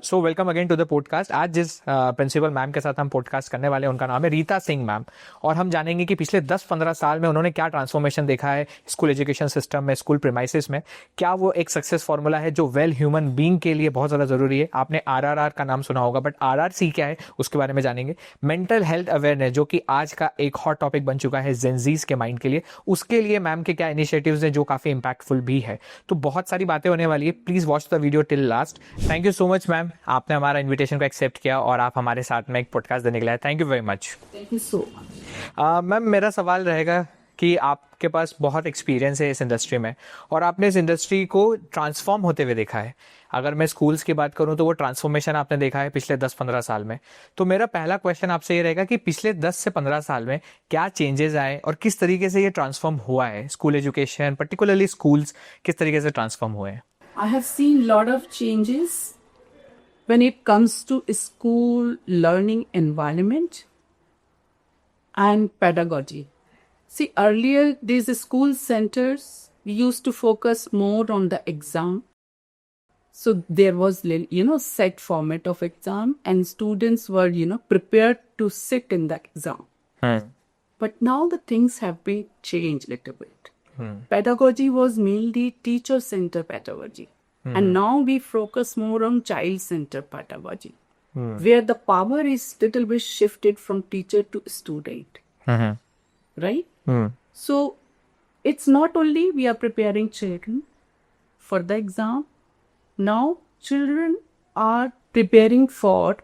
So welcome again to the podcast. आज जिस principal ma'am के साथ हम पॉडकास्ट करने वाले हैं उनका नाम है रीता सिंह मैम, और हम जानेंगे कि पिछले 10-15 साल में उन्होंने क्या ट्रांसफॉर्मेशन देखा है स्कूल एजुकेशन सिस्टम में, स्कूल प्रीमाइसेस में। क्या वो एक सक्सेस फार्मूला है जो वेल ह्यूमन बीइंग के लिए बहुत ज़्यादा ज़रूरी है। आपने आरआरआर का नाम सुना होगा, बट आरआरसी क्या है उसके बारे में जानेंगे। मेंटल हेल्थ अवेयरनेस, जो कि आज का एक हॉट टॉपिक बन चुका है जेनजीज के माइंड के लिए, उसके लिए मैम के क्या इनिशिएटिव्स हैं जो काफ़ी इंपैक्टफुल भी है। तो बहुत सारी बातें होने वाली है। Please watch the video till last. Thank you so much ma'am, आपने हमारा इनविटेशन को एक्सेप्ट किया और आप हमारे साथ में एक पॉडकास्ट देने के लिए। Thank you very much. Thank you so much. Ma'am, मेरा सवाल रहेगा कि आपके पास बहुत एक्सपीरियंस है इस इंडस्ट्री में, और आपने इस इंडस्ट्री को ट्रांसफॉर्म होते हुए देखा है। अगर मैं स्कूल्स की बात करूं तो वो ट्रांसफॉर्मेशन आपने देखा है पिछले 10-15 साल में। तो मेरा पहला क्वेश्चन आपसे ये रहेगा कि पिछले 10 से 15 साल में क्या चेंजेस आए और किस तरीके से ये ट्रांसफॉर्म हुआ है। स्कूल एजुकेशन, पर्टिकुलरली स्कूल्स, किस तरीके से ट्रांसफॉर्म हुए हैं। I have seen lot of changes when it comes to school learning environment and pedagogy. See, earlier these school centers used to focus more on the exam. So there was, set format of exam and students were, prepared to sit in the exam. But now the things have been changed a little bit. Pedagogy was mainly teacher-centered pedagogy. And now we focus more on child-centered pedagogy, where the power is little bit shifted from teacher to student. Right? So it's not only we are preparing children for the exam. Now children are preparing for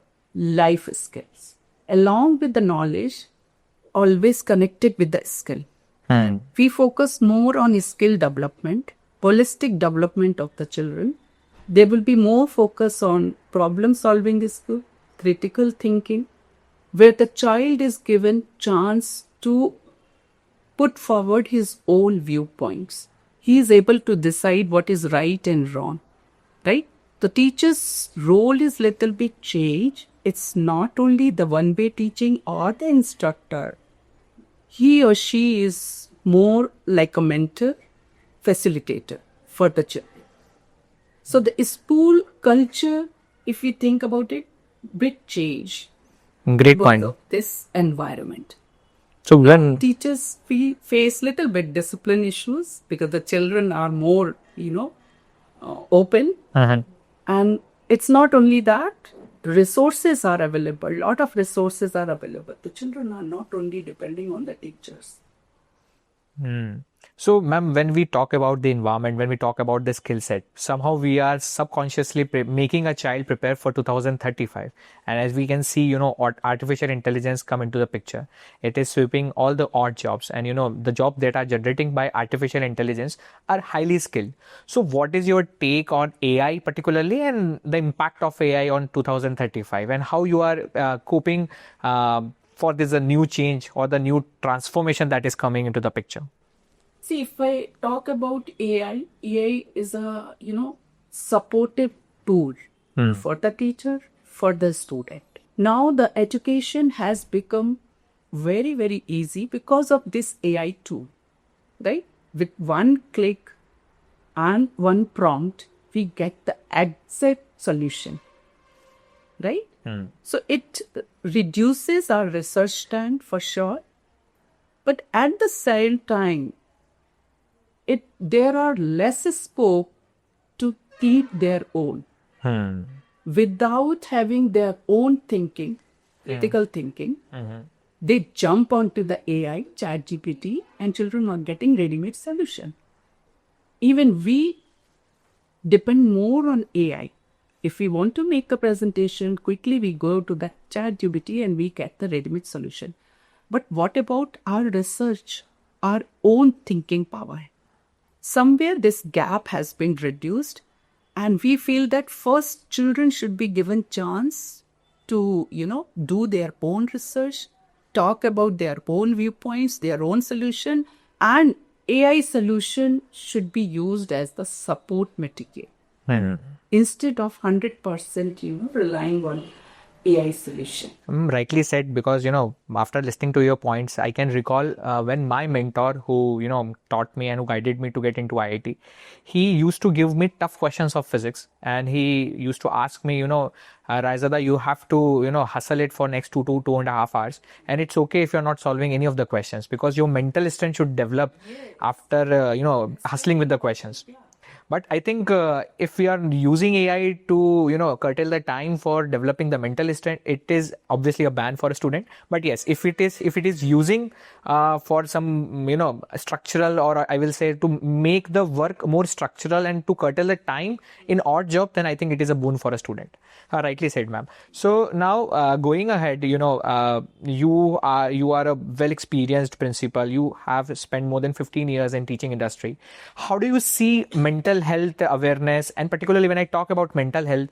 life skills along with the knowledge, always connected with the skill. We focus more on skill development, holistic development of the children. There will be more focus on problem solving skill, critical thinking, where the child is given chance to put forward his own viewpoints. He is able to decide what is right and wrong. Right? The teacher's role is little bit changed. It's not only the one-way teaching or the instructor. He or she is more like a mentor, facilitator for the children. So the school culture, if you think about it, bit change. Great because point. of this environment. So when Teachers face little bit discipline issues because the children are more, open. And it's not only that, resources are available. Lot of resources are available. The children are not only depending on the teachers. So, ma'am, when we talk about the environment, when we talk about the skill set, somehow we are subconsciously making a child prepare for 2035. And as we can see, artificial intelligence come into the picture. It is sweeping all the odd jobs, and the job that are generating by artificial intelligence are highly skilled. So what is your take on AI particularly, and the impact of AI on 2035, and how you are coping for this a new change or the new transformation that is coming into the picture? See, if I talk about AI is a, supportive tool for the teacher, for the student. Now the education has become very, very easy because of this AI tool, right? With one click and one prompt, we get the exact solution, right? So it reduces our research time for sure, but at the same time, there are less scope to keep their own without having their own thinking, critical thinking. They jump onto the AI, ChatGPT, and children are getting ready-made solution. Even we depend more on AI. If we want to make a presentation, quickly we go to the ChatGPT and we get the ready-made solution. But what about our research, our own thinking power? Somewhere this gap has been reduced, and we feel that first children should be given chance to, do their own research, talk about their own viewpoints, their own solution, and AI solution should be used as the support material. Instead of 100%, relying on AI solution. Rightly said, because after listening to your points, I can recall when my mentor, who taught me and who guided me to get into IIT, he used to give me tough questions of physics, and he used to ask me, Raizada, you have to hustle it for next 2.5 hours, and it's okay if you're not solving any of the questions, because your mental strength should develop after hustling with the questions. But I think if we are using AI to, curtail the time for developing the mental strength, it is obviously a ban for a student. But yes, if it is using for some, structural, or I will say to make the work more structural and to curtail the time in odd job, then I think it is a boon for a student. Rightly said, ma'am. So now going ahead, you are a well experienced principal. You have spent more than 15 years in teaching industry. How do you see mental health awareness? And particularly when I talk about mental health,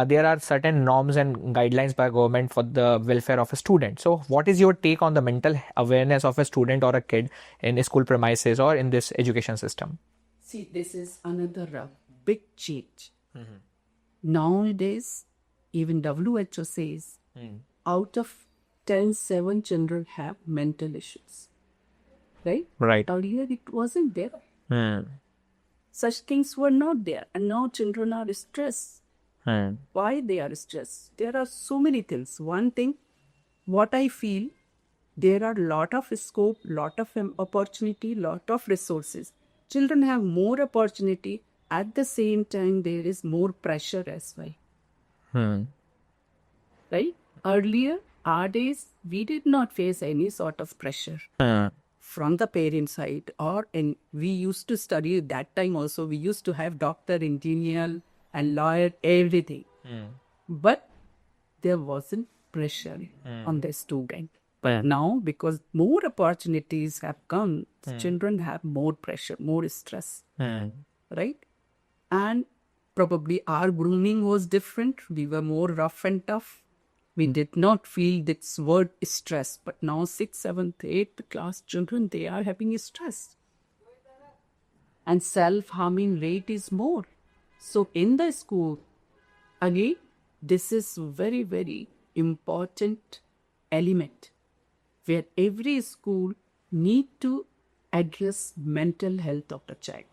there are certain norms and guidelines by government for the welfare of a student. So what is your take on the mental awareness of a student or a kid in a school premises or in this education system? See, this is another big change. Nowadays, even WHO says out of 10, 7 children have mental issues. Right? Right. Earlier, it wasn't there. Such things were not there. And now children are stressed. Why they are stressed? There are so many things. One thing, what I feel, there are lot of scope, lot of opportunity, lot of resources. Children have more opportunity. At the same time, there is more pressure as well. Right? Earlier, our days, we did not face any sort of pressure from the parent side, we used to study that time also. We used to have doctor, engineer, and lawyer, everything. But there wasn't pressure on the student. But now, because more opportunities have come, children have more pressure, more stress. Right? And probably our grooming was different. We were more rough and tough. We did not feel this word stress. But now 6th, 7th, 8th class children, they are having stress. And self-harming rate is more. So in the school, again, this is very, very important element where every school need to address mental health of the child.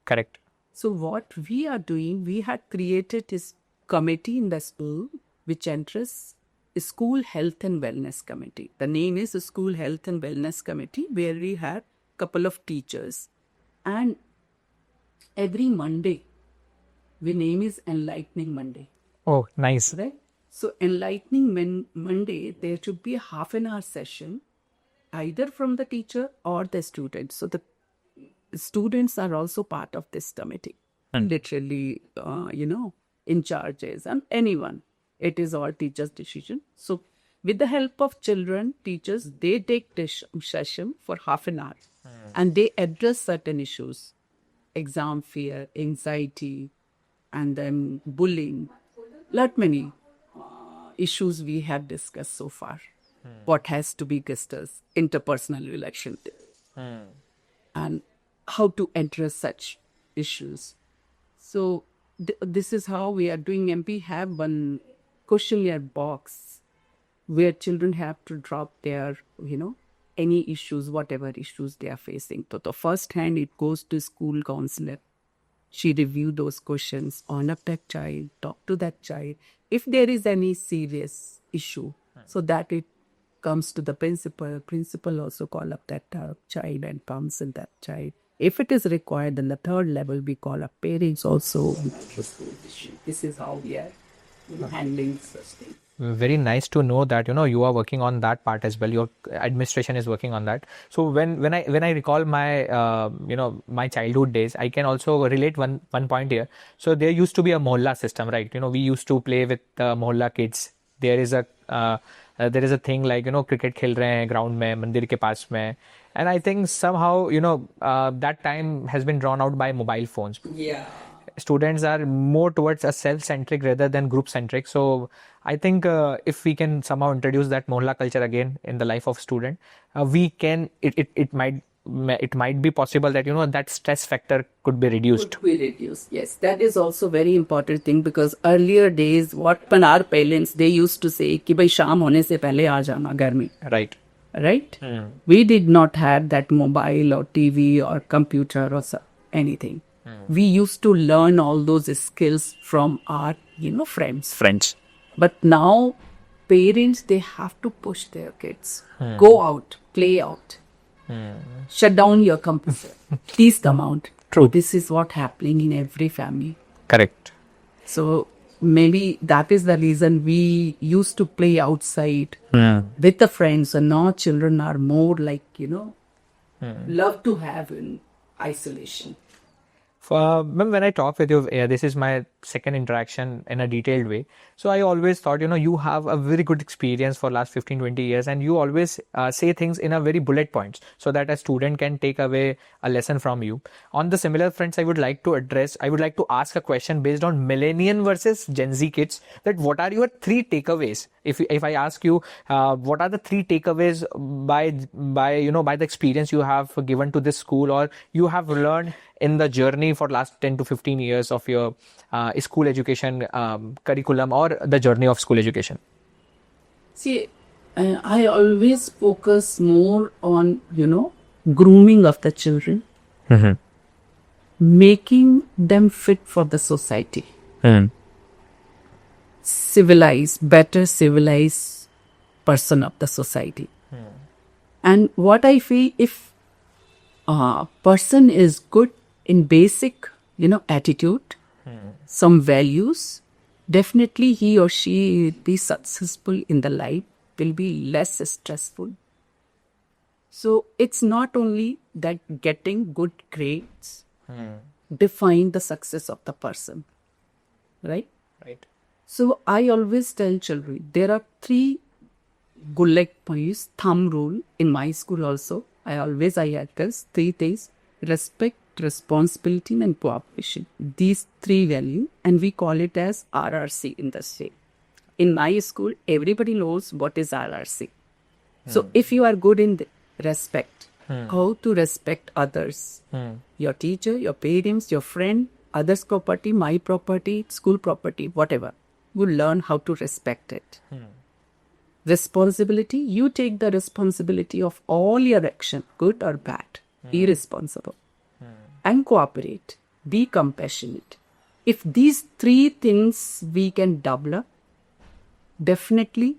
Correct. So what we are doing, we had created this committee in the school which enters School Health and Wellness Committee. The name is School Health and Wellness Committee, where we have a couple of teachers. And every Monday, the name is Enlightening Monday. Oh, nice. Right? So Enlightening Monday, there should be a half-an-hour session, either from the teacher or the student. So the students are also part of this committee. Literally, in charges and anyone. It is all teachers' decision. So with the help of children, teachers, they take this session for half an hour and they address certain issues. Exam fear, anxiety, and then bullying. Lot many issues we have discussed so far. What has to be discussed, interpersonal relationship, and how to address such issues. So this is how we are doing. And we have one questionnaire box where children have to drop their, any issues, whatever issues they are facing. So the first hand, it goes to school counselor. She review those questions, on up that child, talk to that child. If there is any serious issue, so that it comes to the principal. Principal also call up that child and counsel that child. If it is required, then the third level, we call up parents also. This is how we are handling such things. Very nice to know that you are working on that part as well. Your administration is working on that. So when I recall my my childhood days, I can also relate one point here. So there used to be a mohalla system, right? We used to play with mohalla kids. There is a thing like cricket खेल रहे हैं ground में मंदिर के पास में, and I think somehow that time has been drawn out by mobile phones. Yeah. Students are more towards a self-centric rather than group-centric. So I think if we can somehow introduce that mohalla culture again in the life of student, we can. It might it might be possible that, that stress factor could be reduced. Could be reduced. Yes, that is also very important thing, because earlier days, what when our parents, they used to say कि भाई शाम होने से पहले आ जाना घर में. Right. Right? We did not have that mobile or TV or computer or anything. We used to learn all those skills from our, friends. But now, parents, they have to push their kids. Go out, play out. Shut down your computer. Please come out. True. This is what happening in every family. Correct. So maybe that is the reason we used to play outside with the friends, and now children are more like, love to have in isolation. Ma'am, when I talk with you, this is my second interaction in a detailed way. So I always thought, you have a very good experience for last 15-20 years, and you always say things in a very bullet points so that a student can take away a lesson from you. On the similar fronts, I would like to ask a question based on millennial versus Gen Z kids, that what are your 3 takeaways? If I ask you, what are the 3 takeaways by the experience you have given to this school, or you have learned in the journey for last 10 to 15 years of your school education curriculum, or the journey of school education? See, I always focus more on, grooming of the children, making them fit for the society. Better civilized person of the society. And what I feel, if a person is good in basic, attitude, some values, definitely he or she will be successful in the life, will be less stressful. So it's not only that getting good grades define the success of the person, right? Right. So I always tell children, there are 3 Gullek points, thumb rule in my school also. I address 3 things: respect, responsibility, and cooperation. These 3 values, and we call it as RRC in the state. In my school, everybody knows what is RRC. So if you are good in respect, how to respect others, your teacher, your parents, your friend, others' property, my property, school property, whatever, you learn how to respect it. Responsibility, you take the responsibility of all your action, good or bad, be responsible. And cooperate, be compassionate. If these 3 things we can develop, definitely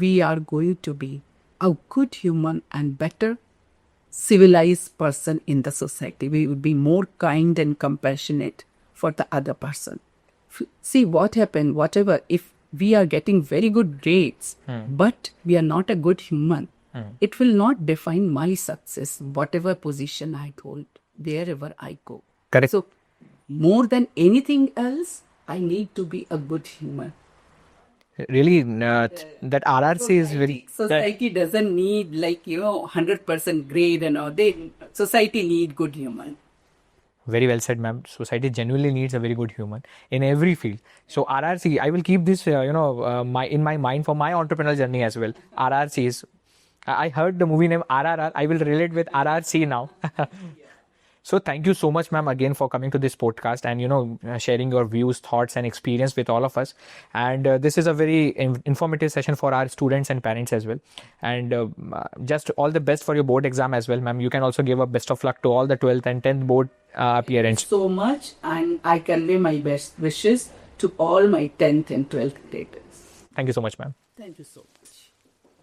we are going to be a good human and better civilized person in the society. We would be more kind and compassionate for the other person. See what happened, whatever, if we are getting very good grades, but we are not a good human, it will not define my success, whatever position I hold, wherever I go. Correct. So, more than anything else, I need to be a good human. Really, that RRC is very... Society doesn't need 100% grade and all. Society need good human. Very well said, ma'am. Society genuinely needs a very good human in every field. So RRC, I will keep this, in my mind for my entrepreneurial journey as well. RRC is... I heard the movie name RRR. I will relate with RRC now. So thank you so much, ma'am, again for coming to this podcast and, sharing your views, thoughts and experience with all of us. And this is a very informative session for our students and parents as well. And just all the best for your board exam as well, ma'am. You can also give a best of luck to all the 12th and 10th board appearance. So much, and I convey my best wishes to all my 10th and 12th graders. Thank you so much, ma'am. Thank you so much.